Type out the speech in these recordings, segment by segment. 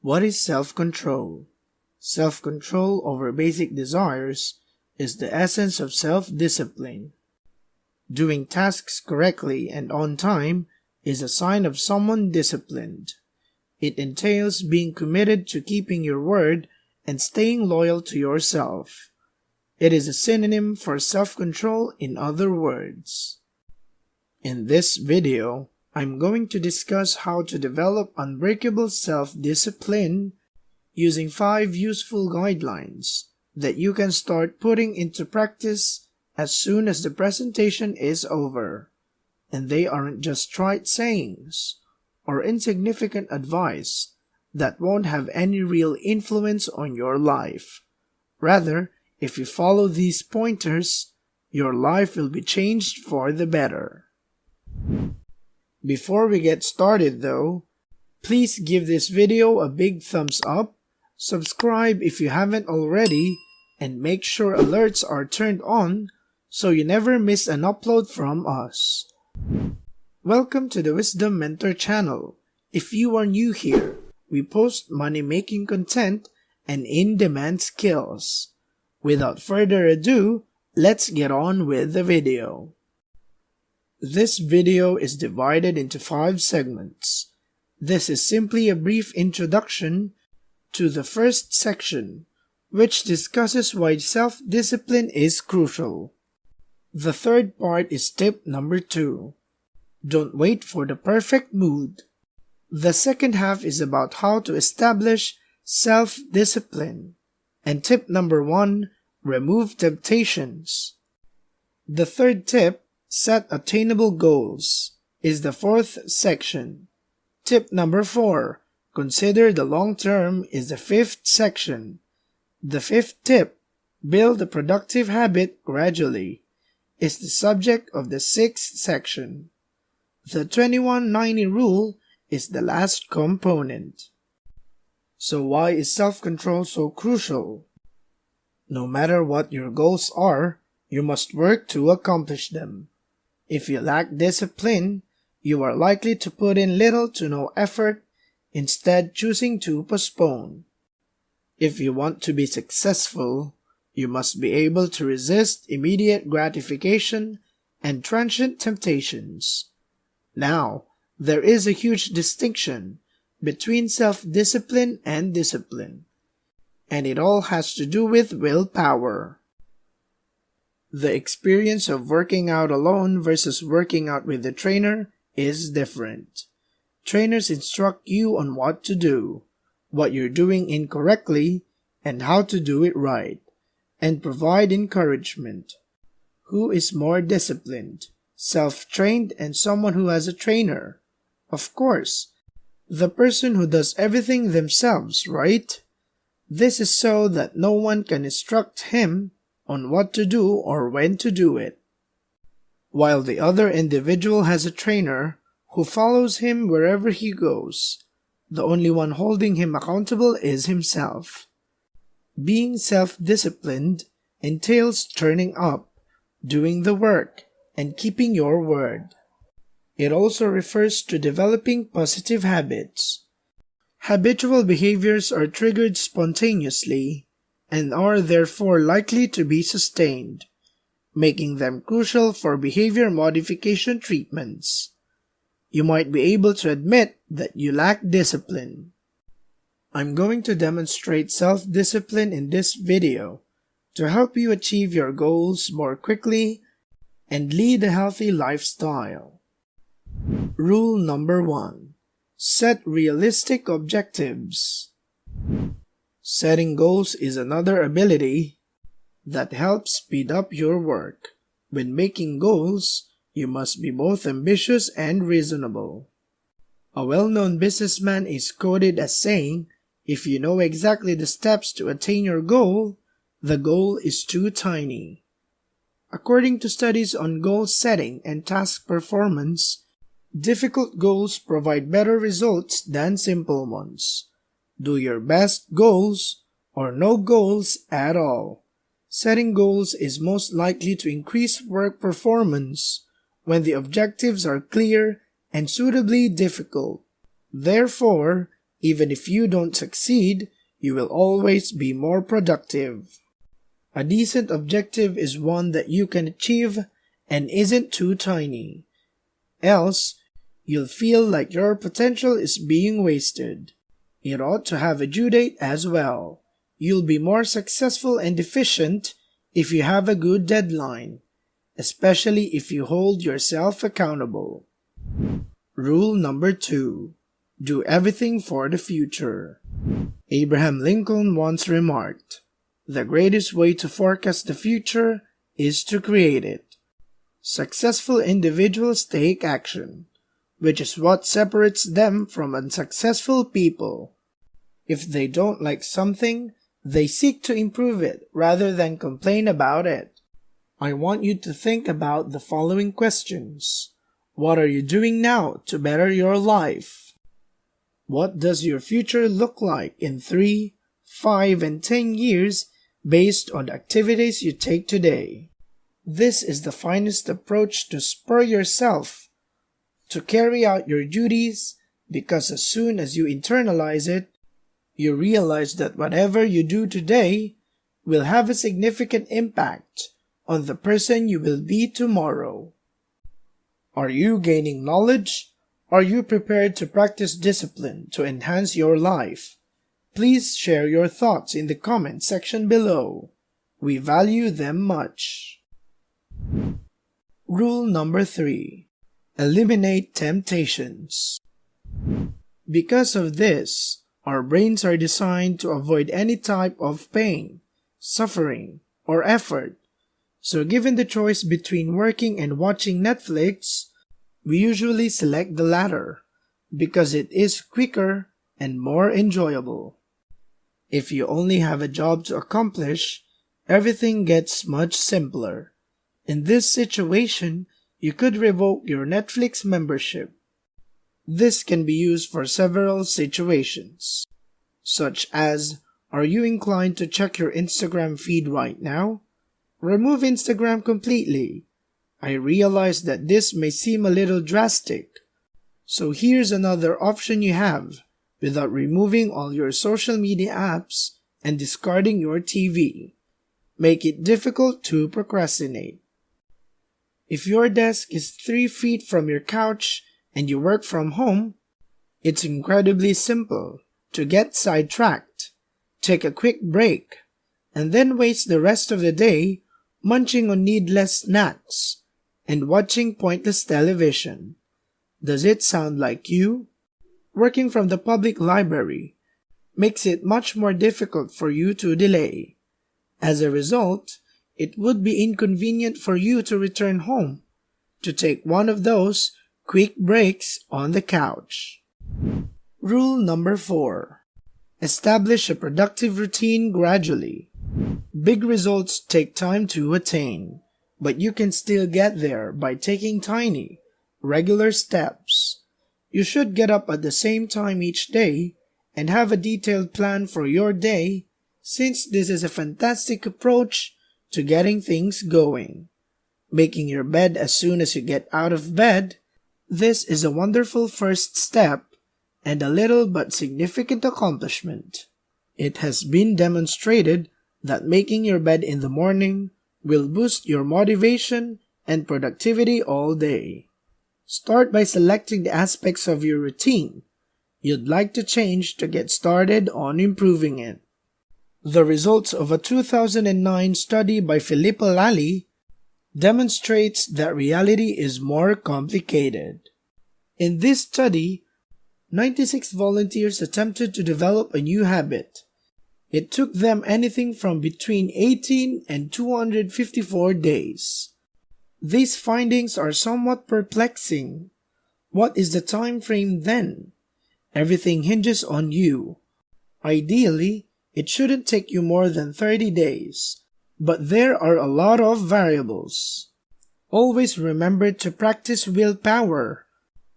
What is self-control? Self-control over basic desires is the essence of self-discipline. Doing tasks correctly and on time is a sign of someone disciplined. It entails being committed to keeping your word and staying loyal to yourself. It is a synonym for self-control in other words. In this video, I'm going to discuss how to develop unbreakable self-discipline using 5 useful guidelines that you can start putting into practice as soon as the presentation is over. And they aren't just trite sayings or insignificant advice that won't have any real influence on your life. Rather, if you follow these pointers, your life will be changed for the better. Before we get started though, please give this video a big thumbs up, subscribe if you haven't already, and make sure alerts are turned on so you never miss an upload from us. Welcome to the Wisdom Mentor channel. If you are new here, we post money-making content and in-demand skills. Without further ado, let's get on with the video. This video is divided into 5 segments. This is simply a brief introduction to the first section, which discusses why self-discipline is crucial. The third part is tip number 2. Don't wait for the perfect mood. The second half is about how to establish self-discipline. And tip number 1, remove temptations. The third tip, set attainable goals, is the 4th section. Tip number 4, consider the long term, is the 5th section. The 5th tip, build a productive habit gradually, is the subject of the 6th section. The 21-90 rule is the last component. So why is self-control so crucial? No matter what your goals are, you must work to accomplish them. If you lack discipline, you are likely to put in little to no effort, instead choosing to postpone. If you want to be successful, you must be able to resist immediate gratification and transient temptations. Now, there is a huge distinction between self-discipline and discipline, and it all has to do with willpower. The experience of working out alone versus working out with a trainer is different. Trainers instruct you on what to do, what you're doing incorrectly, and how to do it right, and provide encouragement. Who is more disciplined, self-trained and someone who has a trainer? Of course, the person who does everything themselves, right? This is so that no one can instruct him on what to do or when to do it, while the other individual has a trainer who follows him wherever he goes. The only one holding him accountable is himself. Being self-disciplined entails turning up, doing the work, and keeping your word. It also refers to developing positive habits. Habitual behaviors are triggered spontaneously and are therefore likely to be sustained, making them crucial for behavior modification treatments. You might be able to admit that you lack discipline. I'm going to demonstrate self-discipline in this video to help you achieve your goals more quickly and lead a healthy lifestyle. Rule number 1. Set realistic objectives. Setting goals is another ability that helps speed up your work. When making goals, you must be both ambitious and reasonable. A well-known businessman is quoted as saying, "If you know exactly the steps to attain your goal, the goal is too tiny." According to studies on goal setting and task performance, difficult goals provide better results than simple ones. Do your best goals or no goals at all. Setting goals is most likely to increase work performance when the objectives are clear and suitably difficult. Therefore, Even if you don't succeed, you will always be more productive. A decent objective is one that you can achieve and isn't too tiny. Else, you'll feel like your potential is being wasted. It ought to have a due date as well. You'll be more successful and efficient if you have a good deadline, especially if you hold yourself accountable. Rule number 2. Do everything for the future. Abraham Lincoln once remarked, "The greatest way to forecast the future is to create it." Successful individuals take action, which is what separates them from unsuccessful people. If they don't like something, they seek to improve it rather than complain about it. I want you to think about the following questions. What are you doing now to better your life? What does your future look like in 3, 5, and 10 years based on the activities you take today? This is the finest approach to spur yourself to carry out your duties, because as soon as you internalize it, you realize that whatever you do today will have a significant impact on the person you will be tomorrow. Are you gaining knowledge? Are you prepared to practice discipline to enhance your life? Please share your thoughts in the comment section below. We value them much. Rule number 3. Eliminate temptations. Because of this, our brains are designed to avoid any type of pain, suffering, or effort. So given the choice between working and watching Netflix, we usually select the latter because it is quicker and more enjoyable. If you only have a job to accomplish, everything gets much simpler. In this situation, you could revoke your Netflix membership. This can be used for several situations, such as, are you inclined to check your Instagram feed right now? Remove Instagram completely. I realize that this may seem a little drastic, so here's another option you have without removing all your social media apps and discarding your TV. Make it difficult to procrastinate. If your desk is 3 feet from your couch and you work from home, it's incredibly simple to get sidetracked, take a quick break, and then waste the rest of the day munching on needless snacks and watching pointless television. Does it sound like you? Working from the public library makes it much more difficult for you to delay. As a result, it would be inconvenient for you to return home to take one of those quick breaks on the couch. Rule number 4. Establish a productive routine gradually. Big results take time to attain, but you can still get there by taking tiny, regular steps. You should get up at the same time each day and have a detailed plan for your day, since this is a fantastic approach to getting things going. Making your bed as soon as you get out of bed, this is a wonderful first step and a little but significant accomplishment. It has been demonstrated that making your bed in the morning will boost your motivation and productivity all day. Start by selecting the aspects of your routine you'd like to change to get started on improving it. The results of a 2009 study by Filippo Lally demonstrates that reality is more complicated. In this study, 96 volunteers attempted to develop a new habit. It took them anything from between 18 and 254 days. These findings are somewhat perplexing. What is the time frame then? Everything hinges on you. Ideally, it shouldn't take you more than 30 days, but there are a lot of variables. Always remember to practice willpower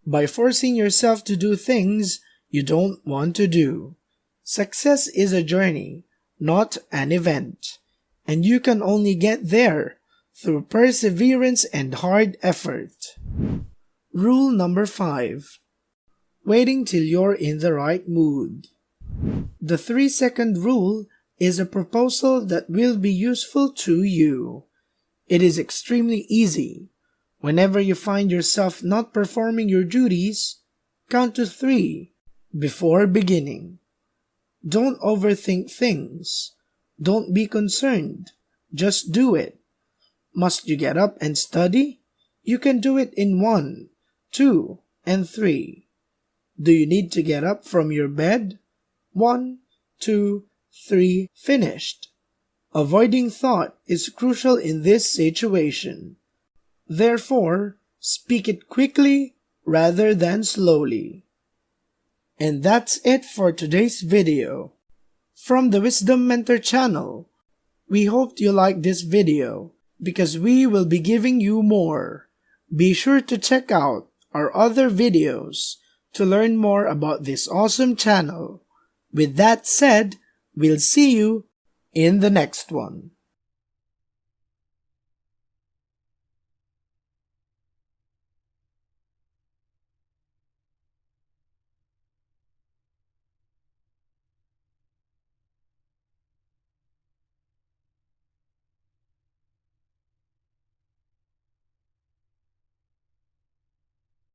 by forcing yourself to do things you don't want to do. Success is a journey, not an event, and you can only get there through perseverance and hard effort. Rule number 5. waiting till you're in the right mood. The 3-second rule is a proposal that will be useful to you. It is extremely easy. Whenever you find yourself not performing your duties, count to 3 before beginning. Don't overthink things. Don't be concerned. Just do it. Must you get up and study? You can do it in 1, 2, and 3. Do you need to get up from your bed? 1, 2, 3, finished. Avoiding thought is crucial in this situation. Therefore, speak it quickly rather than slowly. And that's it for today's video. From the Wisdom Mentor channel, we hope you like this video because we will be giving you more. Be sure to check out our other videos to learn more about this awesome channel. With that said, we'll see you in the next one.